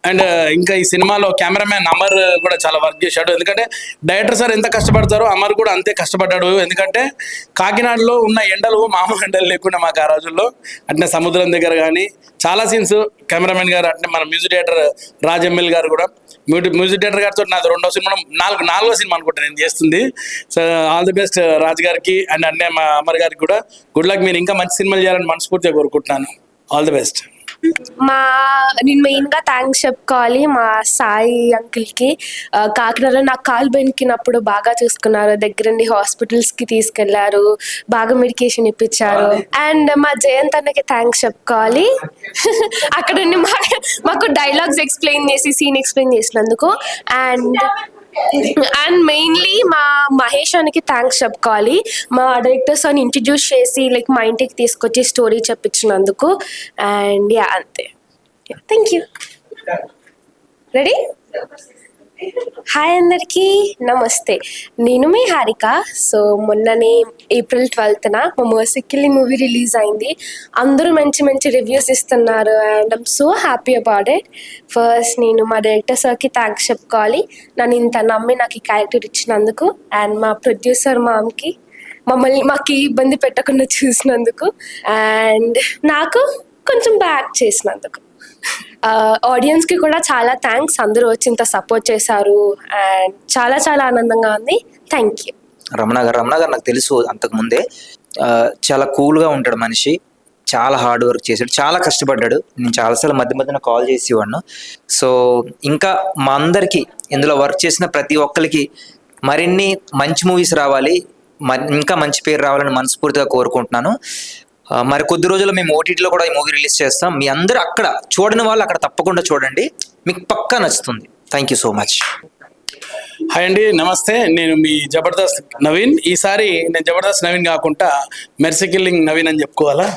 And ఇంకా ఈ సినిమాలో కెమెరామ్యాన్ అమర్ కూడా చాలా వర్క్ చేశాడు. ఎందుకంటే డైరెక్టర్ సార్ ఎంత కష్టపడతారో అమర్ కూడా అంతే కష్టపడ్డాడు. ఎందుకంటే కాకినాడలో ఉన్న ఎండలు మామూలు ఎండలు లేకుండా మాకు ఆ రోజుల్లో అంటే సముద్రం దగ్గర కానీ చాలా సీన్స్ కెమెరామెన్ గారు అంటే మన మ్యూజిక్ డైరెక్టర్ రాజెమ్మెల్ గారు కూడా మ్యూజిక్ డైరెక్టర్ గారితో నాది రెండో సినిమా నాలుగో సినిమా అనుకుంటా నేను చేస్తుంది. So all the best Raj గారికి అండ్ అన్నే మా అమర్ గారికి కూడా గుడ్ లక్. మీరు ఇంకా మంచి సినిమాలు చేయాలని మనస్ఫూర్తిగా కోరుకుంటున్నాను. All the best. నేను మెయిన్గా థ్యాంక్స్ చెప్పుకోవాలి మా సాయి అంకుల్కి. కాకినాడలో నాకు కాలు బెనికినప్పుడు బాగా చూసుకున్నారు, దగ్గరుండి హాస్పిటల్స్కి తీసుకెళ్లారు, బాగా మెడికేషన్ ఇప్పించారు. అండ్ మా జయంత్ అన్నకి థ్యాంక్స్ చెప్పుకోవాలి, అక్కడ మాకు డైలాగ్స్ ఎక్స్ప్లెయిన్ చేసి సీన్ ఎక్స్ప్లెయిన్ చేసినందుకు. అండ్ మెయిన్లీ మా మహేష్ అనికి థ్యాంక్స్ చెప్పుకోవాలి, మా డైరెక్టర్స్ అని ఇంట్రడ్యూస్ చేసి లైక్ మా ఇంటికి తీసుకొచ్చి స్టోరీ చెప్పించినందుకు. అండ్ అంతే. Thank you. రెడీ? హాయ్ అందరికీ నమస్తే, నేను మీ హారిక. సో మొన్ననే April 12th మా మర్సీ కిల్లింగ్ మూవీ రిలీజ్ అయింది. అందరూ మంచి మంచి రివ్యూస్ ఇస్తున్నారు and I'm so happy about it. First నేను మా డైరెక్టర్ సార్కి థ్యాంక్స్ చెప్పుకోవాలి, నన్ను ఇంత నమ్మి నాకు ఈ క్యారెక్టర్ ఇచ్చినందుకు. అండ్ మా ప్రొడ్యూసర్ మామ్కి మాకు ఇబ్బంది పెట్టకుండా చూసినందుకు. అండ్ నాకు కొంచెం బ్యాక్ చేసినందుకు. ఆడియన్స్కి కూడా చాలా థ్యాంక్స్, అందరూ వచ్చి ఇంత సపోర్ట్ చేశారు అండ్ చాలా చాలా ఆనందంగా ఉంది. Thank you. రమణ గారు నాకు తెలుసు అంతకుముందే. చాలా కూల్గా ఉంటాడు మనిషి, చాలా హార్డ్ వర్క్ చేశాడు, చాలా కష్టపడ్డాడు. నేను చాలాసార్లు మధ్యన కాల్ చేసేవాడిను. సో ఇంకా మా అందరికీ ఇందులో వర్క్ చేసిన ప్రతి ఒక్కరికి మరిన్ని మంచి మూవీస్ రావాలి, ఇంకా మంచి పేరు రావాలని మనస్ఫూర్తిగా కోరుకుంటున్నాను. మరి కొద్ది రోజుల్లో మేము ఓటీటీలో కూడా ఈ మూవీ రిలీజ్ చేస్తాం. మీ అందరూ అక్కడ చూడని వాళ్ళు అక్కడ తప్పకుండా చూడండి, మీకు పక్కా నచ్చుతుంది. Thank you so much. Hi అండి, నమస్తే. నేను మీ జబర్దస్త్ నవీన్. ఈసారి నేను జబర్దస్త్ నవీన్ కాకుండా మెర్సీ కిల్లింగ్ నవీన్ అని చెప్పుకోవాలా.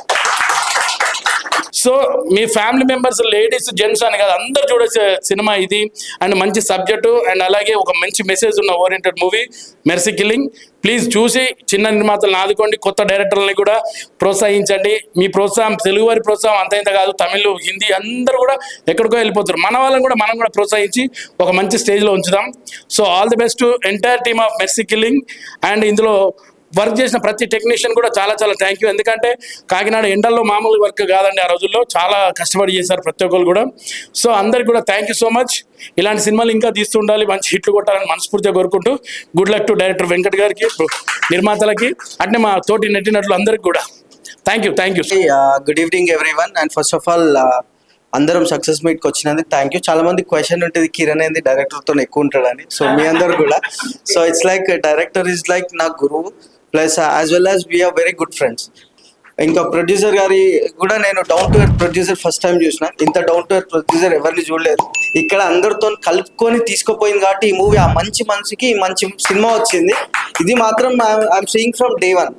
సో మీ ఫ్యామిలీ మెంబర్స్ లేడీస్ జెంట్స్ అని కాదు, అందరు చూడొచ్చే సినిమా ఇది. అండ్ మంచి సబ్జెక్టు అండ్ అలాగే ఒక మంచి మెసేజ్ ఉన్న oriented movie mercy killing. Please చూసి చిన్న నిర్మాతలను ఆదుకోండి, కొత్త డైరెక్టర్లని కూడా ప్రోత్సహించండి. మీ ప్రోత్సాహం, తెలుగువారి ప్రోత్సాహం అంత ఇంత కాదు, తమిళ్ హిందీ అందరూ కూడా ఎక్కడికో వెళ్ళిపోతారు. మన వాళ్ళని కూడా మనం కూడా ప్రోత్సహించి ఒక మంచి స్టేజ్లో ఉంచుదాం. So all the best to entire team of mercy killing. And ఇందులో వర్క్ చేసిన ప్రతి టెక్నీషియన్ కూడా చాలా చాలా థ్యాంక్ యూ. ఎందుకంటే కాకినాడ ఎండల్లో మామూలు వర్క్ కాదండి, ఆ రోజుల్లో చాలా కష్టపడి చేశారు ప్రతి ఒక్కరు కూడా. సో అందరికి కూడా థ్యాంక్ యూ సో మచ్. ఇలాంటి సినిమాలు ఇంకా తీస్తూ ఉండాలి, మంచి హిట్లు కొట్టాలని మనస్ఫూర్తిగా కోరుకుంటూ good luck to director Venkat గారికి, నిర్మాతలకి, అంటే మా తోటి నటినట్లు అందరికి కూడా thank you. Good evening everyone. And first of all అందరం సక్సెస్ మీట్కి వచ్చినందుకు థ్యాంక్ యూ. చాలా మంది క్వశ్చన్ ఉంటుంది, కిరణ్ ఏంది డైరెక్టర్తో ఎక్కువ ఉంటాడని. సో మీ అందరు కూడా, so it's like director is like నా గురువు, plus as well as we're very good friends. ఇంకా ప్రొడ్యూసర్ గారి కూడా నేను down to earth producer first time చూసిన. ఇంత డౌన్ టు ఎర్త్ ప్రొడ్యూసర్ ఎవరిని చూడలేదు. ఇక్కడ అందరితో కలుపుకొని తీసుకుపోయింది కాబట్టి ఈ మూవీ ఆ మంచి మనసుకి మంచి సినిమా వచ్చింది. ఇది మాత్రం I'm seeing from day one.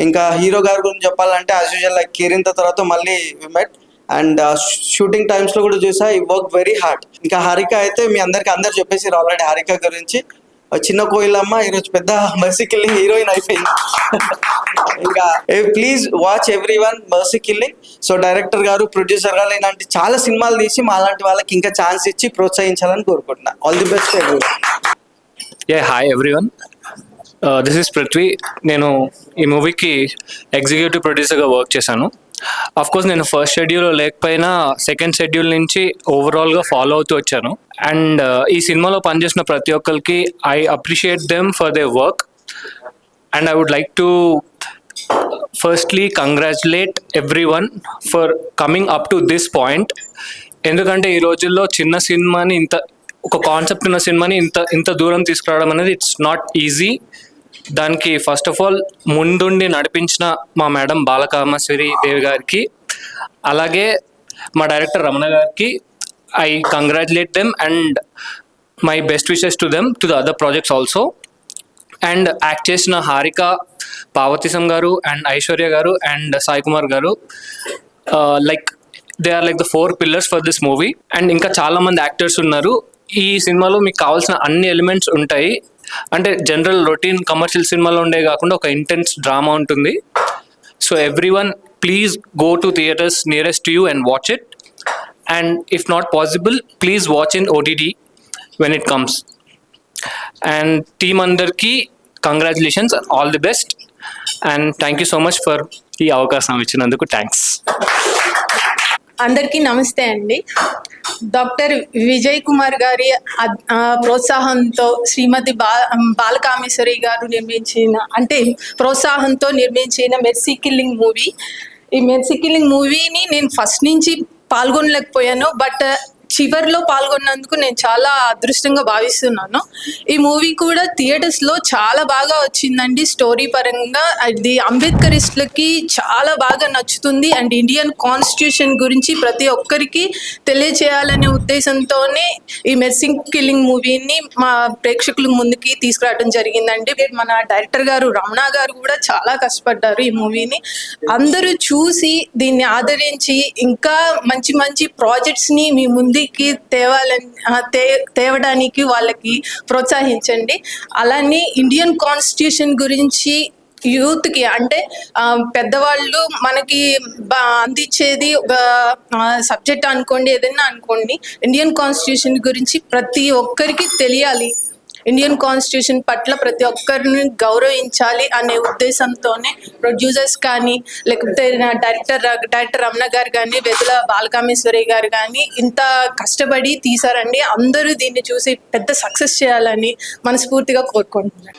ఇంకా హీరో గారి గురించి చెప్పాలంటే యాజ్ యూజువల్ లైక్ కిరణ్తో తర్వాత మళ్ళీ వి మెట్ అండ్ షూటింగ్ టైమ్స్లో కూడా చూసా, ఈ వర్క్ వెరీ హార్డ్. ఇంకా హారిక అయితే మీ అందరు చెప్పేసి ఆల్రెడీ హారిక గురించి. చిన్న కోయిలమ్మ ఈరోజు పెద్ద మెర్సీ కిల్లింగ్ హీరోయిన్ అయిపోయింది. ఇంకా please watch every one mercy killing. So director గారు, ప్రొడ్యూసర్ గారు ఇలాంటి చాలా సినిమాలు తీసి మా లాంటి వాళ్ళకి ఇంకా ఛాన్స్ ఇచ్చి ప్రోత్సహించాలని కోరుకుంటున్నా. All the best every one. Hi everyone, this is Prithvi. నేను ఈ మూవీకి ఎగ్జిక్యూటివ్ ప్రొడ్యూసర్గా వర్క్ చేశాను. అఫ్ కోర్స్ నేను ఫస్ట్ షెడ్యూల్ లేకపోయినా సెకండ్ షెడ్యూల్ నుంచి ఓవరాల్గా ఫాలో అవుతూ వచ్చాను. అండ్ ఈ సినిమాలో పనిచేసిన ప్రతి ఒక్కరికి I appreciate them for they work. And I would like to firstly congratulate everyone for coming up to this point. ఎందుకంటే ఈ రోజుల్లో చిన్న సినిమాని ఒక కాన్సెప్ట్ ఉన్న సినిమాని ఇంత దూరం తీసుకురావడం అనేది ఇట్స్ నాట్ ఈజీ. దానికి ఫస్ట్ ఆఫ్ ఆల్ ముందుండి నడిపించిన మా మేడం బాలకామేశ్వరి దేవి గారికి, అలాగే మా డైరెక్టర్ రమణ గారికి I congratulate them and my best wishes to them to the other projects also. And act చేసిన హారిక, పార్వతీశం గారు అండ్ ఐశ్వర్య గారు అండ్ సాయి కుమార్ గారు, like they are like the 4 pillars for this movie. And ఇంకా చాలామంది యాక్టర్స్ ఉన్నారు. ఈ సినిమాలో మీకు కావాల్సిన అన్ని ఎలిమెంట్స్ ఉంటాయి. అంటే జనరల్ రొటీన్ కమర్షియల్ సినిమాలో ఉండే కాకుండా ఒక ఇంటెన్స్ డ్రామా ఉంటుంది. So every one please go to theatres nearest to you and watch it. and if not possible, please watch in OTT when it comes. And team andarki congratulations, all the best, and thank you so much for ఈ అవకాశం ఇచ్చినందుకు. Thanks. అందరికీ నమస్తే అండి. Doctor Vijay Kumar గారి ప్రోత్సాహంతో శ్రీమతి బాలకామేశ్వరి గారు ప్రోత్సాహంతో నిర్మించిన మెర్సీ కిల్లింగ్ మూవీ. ఈ మెర్సీ కిల్లింగ్ మూవీని నేను ఫస్ట్ నుంచి పాల్గొనలేకపోయాను, బట్ చివరిలో పాల్గొన్నందుకు నేను చాలా అదృష్టంగా భావిస్తున్నాను. ఈ మూవీ కూడా థియేటర్స్లో చాలా బాగా వచ్చిందండి. స్టోరీ పరంగా అది అంబేద్కరిస్టులకి చాలా బాగా నచ్చుతుంది. అండ్ ఇండియన్ కాన్స్టిట్యూషన్ గురించి ప్రతి ఒక్కరికి తెలియచేయాలనే ఉద్దేశంతోనే ఈ మెర్సీ కిల్లింగ్ మూవీని మా ప్రేక్షకుల ముందుకి తీసుకురావడం జరిగిందండి. మన డైరెక్టర్ గారు రమణ గారు కూడా చాలా కష్టపడ్డారు ఈ మూవీని. అందరూ చూసి దీన్ని ఆదరించి ఇంకా మంచి మంచి ప్రాజెక్ట్స్ని మీ ముందుకి తేవడానికి వాళ్ళకి ప్రోత్సహించండి. అలానే ఇండియన్ కాన్స్టిట్యూషన్ గురించి యూత్కి అంటే పెద్దవాళ్ళు మనకి అందించేది ఒక సబ్జెక్ట్ అనుకోండి, ఏదైనా అనుకోండి, ఇండియన్ కాన్స్టిట్యూషన్ గురించి ప్రతి ఒక్కరికి తెలియాలి. ఇండియన్ కాన్స్టిట్యూషన్ పట్ల ప్రతి ఒక్కరిని గౌరవించాలి అనే ఉద్దేశంతోనే ప్రొడ్యూసర్స్ కానీ, లేకపోతే డైరెక్టర్ రమణ గారు కానీ, వెదుల బాలకామేశ్వరి గారు కానీ ఇంత కష్టపడి తీశారండి. అందరూ దీన్ని చూసి పెద్ద సక్సెస్ చేయాలని మనస్ఫూర్తిగా కోరుకుంటున్నాను.